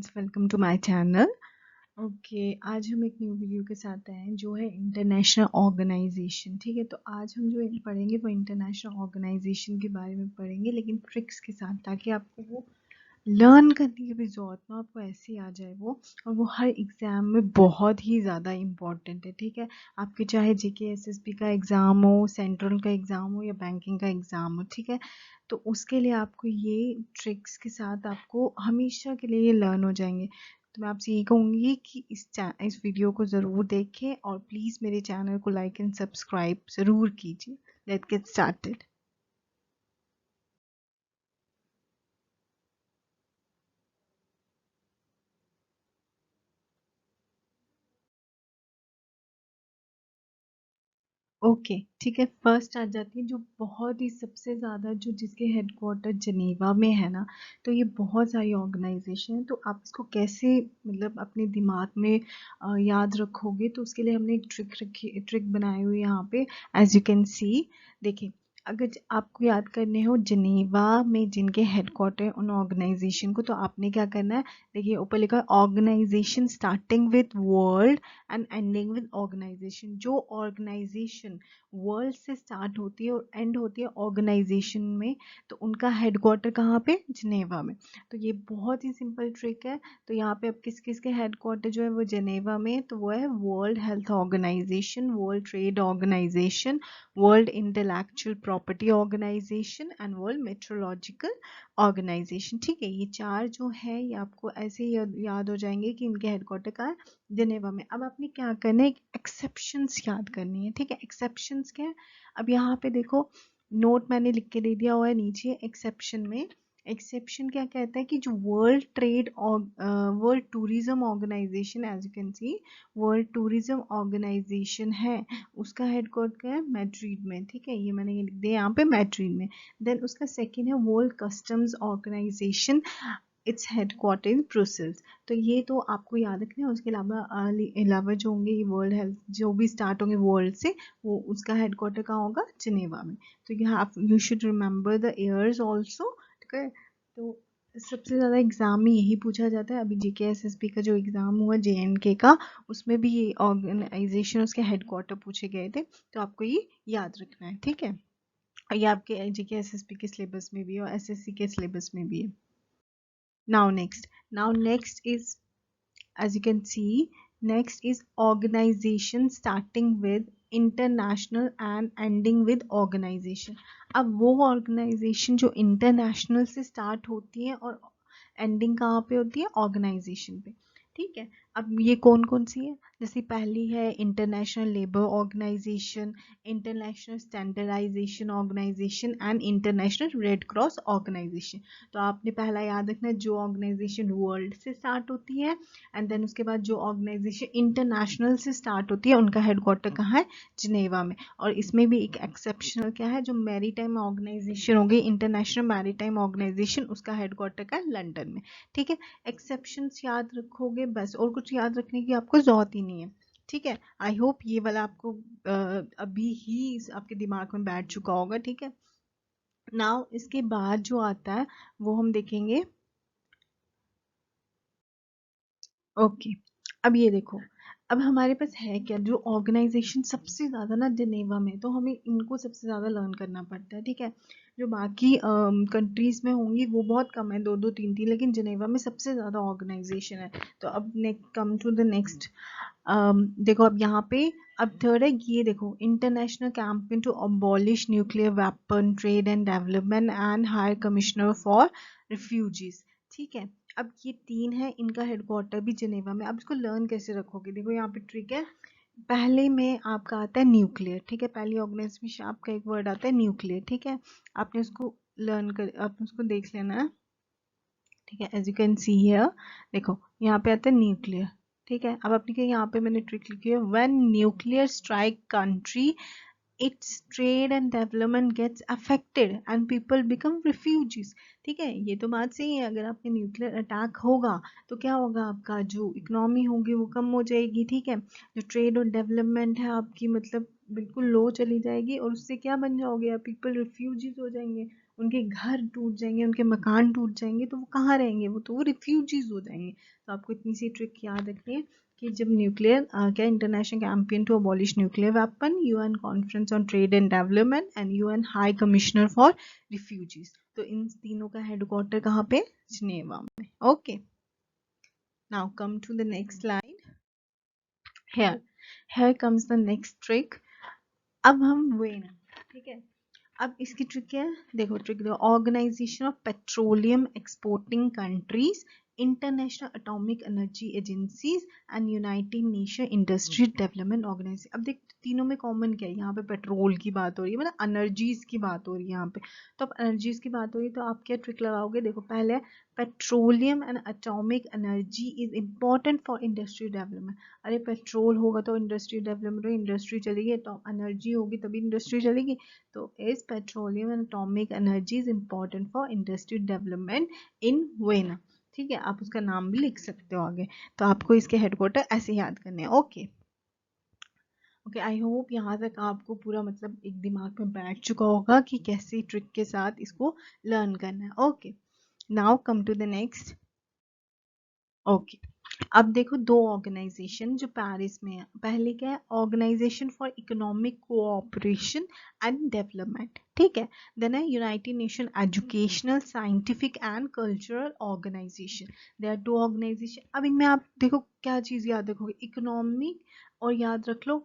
Friends, welcome to my channel. Okay, आज हम एक न्यू वीडियो के साथ आए हैं जो है इंटरनेशनल ऑर्गेनाइजेशन। ठीक है, तो आज हम जो पढ़ेंगे वो इंटरनेशनल ऑर्गेनाइजेशन के बारे में पढ़ेंगे, लेकिन ट्रिक्स के साथ, ताकि आपको वो लर्न करने की भी ज़रूरत ना, आपको ऐसे ही आ जाए वो। और वो हर एग्ज़ाम में बहुत ही ज़्यादा इम्पॉर्टेंट है। ठीक है, आपके चाहे जीके एसएसबी का एग्ज़ाम हो, सेंट्रल का एग्ज़ाम हो या बैंकिंग का एग्ज़ाम हो। ठीक है, तो उसके लिए आपको ये ट्रिक्स के साथ आपको हमेशा के लिए ये लर्न हो जाएंगे। तो मैं आपसे ये कहूँगी कि इस वीडियो को ज़रूर देखें और प्लीज़ मेरे चैनल को लाइक एंड सब्सक्राइब ज़रूर कीजिए। Let's get started. ओके, ठीक है, फर्स्ट आ जाती है जो बहुत ही सबसे ज़्यादा, जो जिसके हेडक्वार्टर जनेवा में है ना। तो ये बहुत सारी ऑर्गेनाइजेशन है, तो आप इसको कैसे मतलब अपने दिमाग में याद रखोगे, तो उसके लिए हमने एक ट्रिक बनाई हुई है यहाँ पे। एज यू कैन सी, देखिए, अगर आपको याद करने हो जनेवा में जिनके हेडक्वार्टर उन ऑर्गेनाइजेशन को, तो आपने क्या करना है, देखिए ऊपर लिखा है organization starting with world and ending with organization. जो ऑर्गेनाइजेशन वर्ल्ड से स्टार्ट होती है और एंड होती है ऑर्गेनाइजेशन में, तो उनका हेडक्वार्टर कहाँ पे, जिनेवा में। तो ये बहुत ही सिंपल ट्रिक है। तो यहाँ पे अब किस किस के हेडक्वार्टर जो है वो जिनेवा में, तो वो है world health organization, world trade organization, world intellectual property organization and world metrological organization. ठीक है, ये चार जो है ये आपको ऐसे ही याद हो जाएंगे कि इनके हेडक्वार्टर का है जिनेवा में। अब आपने क्या करना है, एक्सेप्शंस याद करनी है। ठीक है, एक्सेप्शंस क्या है, अब यहाँ पे देखो नोट मैंने लिख के दे दिया हुआ है नीचे। एक्सेप्शन में, एक्सेप्शन क्या कहता है कि जो world tourism organization, as you can see, world tourism organization है, उसका हेडक्वार्टर है मैड्रिड में। ठीक है, ये मैंने लिख दिया यहाँ पे मैड्रिड में। देन उसका सेकेंड है world customs organization, it's headquarter in Brussels. तो ये तो आपको याद रखना है। उसके अलावा जो होंगे ये वर्ल्ड हेल्थ जो भी स्टार्ट होंगे वर्ल्ड से, वो उसका हेडक्वार्टर कहाँ होगा, जिनेवा में। तो you should remember the years also. ठीक है, तो सबसे ज़्यादा एग्जाम में यही पूछा जाता है। अभी जीकेएसएसबी का जो एग्जाम हुआ जेएनके का, उसमें भी ये ऑर्गेनाइजेशन उसके हेडक्वार्टर पूछे गए थे। तो आपको ये याद रखना है। ठीक है, और ये आपके जीकेएसएसबी के सिलेबस में भी है और एसएससी के सिलेबस में भी है। Now next is, as you can see, next is organization starting with international and ending with organization. अब वो organization जो international से start होती है और ending कहाँ पे होती है, organization पे। ठीक है, अब ये कौन कौन सी है, जैसे पहली है international labour organization, international standardization organization and international red cross organization. तो आपने पहला याद रखना है, जो ऑर्गेनाइजेशन वर्ल्ड से स्टार्ट होती है, एंड देन उसके बाद जो ऑर्गेनाइजेशन इंटरनेशनल से स्टार्ट होती है उनका हेडक्वार्टर कहाँ है, जिनेवा में। और इसमें भी एक एक्सेप्शनल क्या है, जो मैरीटाइम ऑर्गेनाइजेशन होगी, इंटरनेशनल मैरीटाइम ऑर्गेनाइजेशन, उसका हेडक्वार्टर का है लंदन में। ठीक है, एक्सेप्शंस याद रखोगे बस, और कुछ याद रखने की आपको जरूरत ही नहीं है। ठीक है, आई होप ये वाला आपको अभी ही आपके दिमाग में बैठ चुका होगा। ठीक है, नाउ इसके बाद जो आता है वो हम देखेंगे। ओके, अब ये देखो, अब हमारे पास है क्या, जो ऑर्गेनाइजेशन सबसे ज़्यादा ना जिनेवा में, तो हमें इनको सबसे ज़्यादा लर्न करना पड़ता है। ठीक है, जो बाकी कंट्रीज में होंगी वो बहुत कम है, दो दो तीन तीन, लेकिन जिनेवा में सबसे ज़्यादा ऑर्गेनाइजेशन है। तो अब कम टू द नेक्स्ट। देखो अब यहाँ पे, अब थर्ड है ये देखो, international campaign to abolish nuclear weapon trade and development and higher commissioner for refugees. ठीक है, अब ये तीन है, इनका हेडक्वार्टर भी जिनेवा में। अब इसको लर्न कैसे रखोगे, देखो यहाँ पे ट्रिक है। पहले में आपका आता है न्यूक्लियर। ठीक है, पहली ऑर्गेनाइजेशन आपका एक वर्ड आता है न्यूक्लियर। ठीक है, आपने उसको लर्न कर, आपने उसको देख लेना है। ठीक है, as you can see here, देखो यहाँ पे आता है न्यूक्लियर। ठीक है, अब आपने क्या, यहाँ पे मैंने ट्रिक लिखी है, when nuclear strike country, its trade and development gets affected and people become refugees। ठीक है, ये तो बात सही है, अगर आपके न्यूक्लियर अटैक होगा तो क्या होगा, आपका जो इकोनॉमी होगी वो कम हो जाएगी। ठीक है, जो ट्रेड और डेवलपमेंट है आपकी, मतलब बिल्कुल लो चली जाएगी, और उससे क्या बन जाओगे आप, पीपल रिफ्यूजीज हो जाएंगे। उनके घर टूट जाएंगे, उनके मकान टूट जाएंगे, तो वो कहाँ रहेंगे? वो रिफ्यूजीज हो जाएंगे। तो आपको इतनी सी ट्रिक याद रखनी है कि जब न्यूक्लियर क्या international campaign to abolish nuclear weapon, UN conference on trade and development and UN high commissioner for refugees, तो इन तीनों का हेडक्वार्टर कहाँ पे? जिनेवा में। Okay, now come to the next slide. here here comes the next trick। अब हम when, ठीक है, अब इसकी ट्रिक क्या है? देखो ट्रिक देखो, organization of petroleum exporting countries, international atomic energy agencies and united nation industry development organization. अब देख तीनों में कॉमन क्या है? यहाँ पे पेट्रोल की बात हो रही है, मतलब एनर्जीज की बात हो रही है यहाँ पे। तो अब एनर्जीज की बात हो रही है तो आप क्या ट्रिक लगाओगे? देखो पहले petroleum and atomic energy is important for industry development. अरे पेट्रोल होगा तो इंडस्ट्री डेवलपमेंट, इंडस्ट्री चलेगी, तो एनर्जी होगी तभी इंडस्ट्री चलेगी। तो is petroleum and atomic energy is important for industry development in vena. ठीक है, आप उसका नाम भी लिख सकते हो आगे। तो आपको इसके हेडक्वार्टर ऐसे याद करने हैं। ओके ओके, आई होप यहाँ तक आपको पूरा मतलब एक दिमाग में बैठ चुका होगा कि कैसे ट्रिक के साथ इसको लर्न करना है। Okay, now come to the next. Okay, अब देखो दो ऑर्गेनाइजेशन जो पेरिस में है। पहले क्या है? Organization for economic cooperation and development, ठीक है। देन है united nation educational scientific and cultural organization. They are two organization. अब इनमें आप देखो क्या चीज याद रखोगे? इकोनॉमिक, और याद रख लो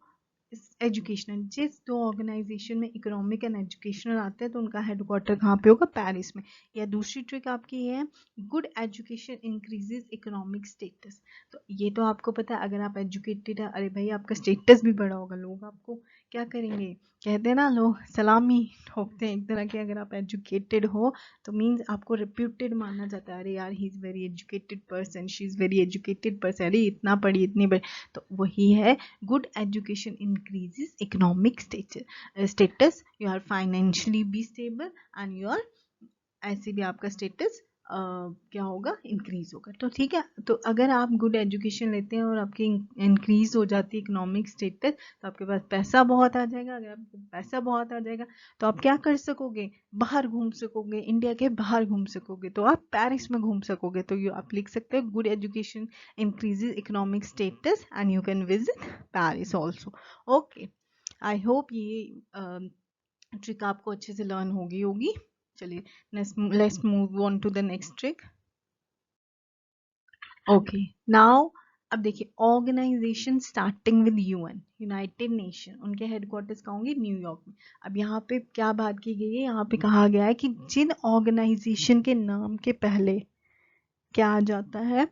एजुकेशनल। जिस दो ऑर्गेनाइजेशन में इकोनॉमिक एंड एजुकेशनल आते हैं तो उनका हेडक्वार्टर कहाँ पे होगा? पेरिस में। या दूसरी ट्रिक आपकी ये है, good education increases economic status. तो ये तो आपको पता है, अगर आप एजुकेटेड है, अरे भाई आपका स्टेटस भी बढ़ा होगा, लोग आपको क्या करेंगे? कहते हैं ना, लोग सलामी ठोकते हैं एक तरह के। अगर आप एजुकेटेड हो तो मीन्स आपको रिप्यूटेड माना जाता है। अरे यार he is very educated person, she is very educated person, अरे इतना पढ़ी इतनी बड़ी। तो वही है, good education increases economic status, you are financially be stable and you are, ऐसे भी आपका स्टेटस क्या होगा? इंक्रीज होगा। तो ठीक है, तो अगर आप गुड एजुकेशन लेते हैं और आपकी इंक्रीज हो जाती है इकोनॉमिक स्टेटस, तो आपके पास पैसा बहुत आ जाएगा। अगर आपको पैसा बहुत आ जाएगा तो आप क्या कर सकोगे? बाहर घूम सकोगे, इंडिया के बाहर घूम सकोगे, तो आप पेरिस में घूम सकोगे। तो ये आप लिख सकते हो, good education increases economic status and you can visit Paris also. Okay, I hope ये ट्रिक आपको अच्छे से लर्न होगी। चलिए let's move on to the next trick. Okay, now अब देखिए, organization starting with UN, united nation, उनके headquarters कहाँ होंगे? न्यूयॉर्क में। अब यहाँ पे क्या बात की गई है? यहाँ पे कहा गया है कि जिन ऑर्गेनाइजेशन के नाम के पहले क्या आ जाता है?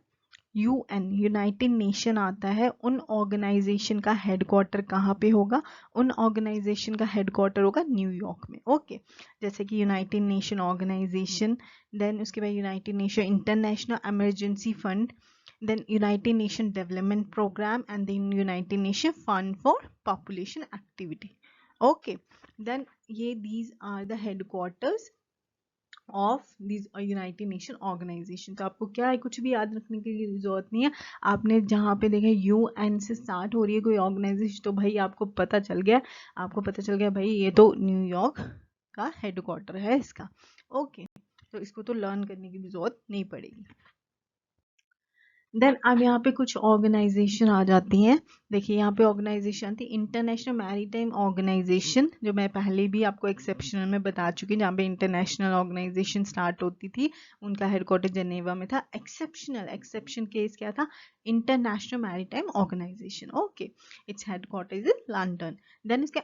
यूएन, यूनाइटेड नेशन आता है, उन ऑर्गेनाइजेशन का हेडक्वार्टर कहाँ पे होगा? उन ऑर्गेनाइजेशन का हेडक्वार्टर होगा न्यूयॉर्क में। ओके, जैसे कि यूनाइटेड नेशन ऑर्गेनाइजेशन, देन उसके बाद United nation international emergency fund, then United Nation Development Program, and then United Nation Fund for Population Activity. Okay, then these are the headquarters of this united nation organization. तो आपको क्या है, कुछ भी याद रखने की जरूरत नहीं है। आपने जहाँ पे देखा यूएन से स्टार्ट हो रही है कोई ऑर्गेनाइजेशन, तो भाई आपको पता चल गया, भाई ये तो न्यूयॉर्क का हेडक्वार्टर है इसका। ओके, तो इसको तो लर्न करने की भी जरूरत नहीं पड़ेगी। देन अब यहाँ पे कुछ ऑर्गेनाइजेशन आ जाती हैं। देखिए यहाँ पे ऑर्गेनाइजेशन थी इंटरनेशनल मैरीटाइम ऑर्गेनाइजेशन, जो मैं पहले भी आपको एक्सेप्शनल में बता चुकी, जहाँ पे इंटरनेशनल ऑर्गेनाइजेशन स्टार्ट होती थी, उनका हेडक्वार्टर जेनेवा में था। एक्सेप्शन केस क्या था? International maritime organization. Okay, it's headquarter is in London. Then इसके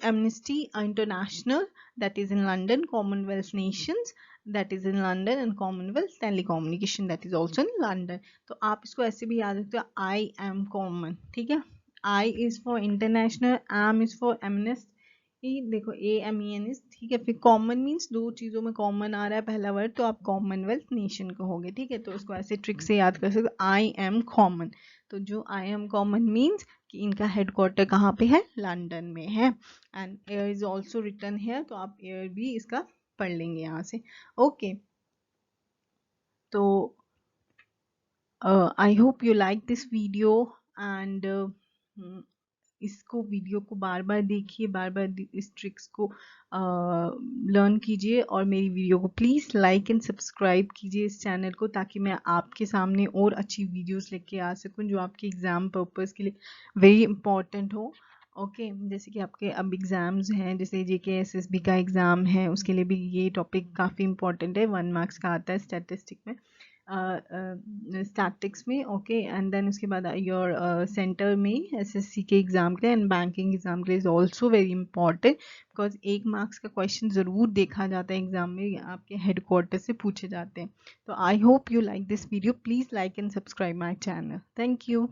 amnesty international, that is in London, commonwealth nations, that is in London, and Commonwealth Telecommunication, that is also in London। तो आप इसको ऐसे भी याद रखते हो, I am common, ठीक है। I is for international, am is for amnesty, देखो AMEN is, ठीक है। फिर कॉमन मीन्स दो चीजों में कॉमन आ रहा है पहला वर्ड, तो आप कॉमनवेल्थ नेशन कहोगे, ठीक है। तो इसको ऐसे ट्रिक से याद कर सकते हो, आई एम कॉमन। तो जो आई एम कॉमन मीन्स कि इनका हेडक्वार्टर कहाँ पे है? लंदन में है। And air is also return here, तो आप एयर भी इसका पढ़ लेंगे यहाँ से। ओके, तो I hope you like this video, and इसको वीडियो को बार बार देखिए, बार बार इस ट्रिक्स को लर्न कीजिए, और मेरी वीडियो को प्लीज़ लाइक एंड सब्सक्राइब कीजिए इस चैनल को, ताकि मैं आपके सामने और अच्छी वीडियोस लेके आ सकूं जो आपके एग्ज़ाम पर्पस के लिए वेरी इंपॉर्टेंट हो। ओके, जैसे कि आपके अब एग्ज़ाम्स हैं, जैसे JKSSB का एग्ज़ाम है, उसके लिए भी ये टॉपिक काफ़ी इंपॉर्टेंट है, 1 मार्क्स का आता है स्टैटिस्टिक में, स्टैटिक्स में। ओके, एंड देन उसके बाद योर सेंटर में SSC के एग्ज़ाम के लिए एंड बैंकिंग एग्ज़ाम के लिए is also very important, because 1 marks का क्वेश्चन ज़रूर देखा जाता है एग्ज़ाम में, आपके हेडक्वार्टर से पूछे जाते हैं। तो I hope you like this video, please like and subscribe my channel. Thank you.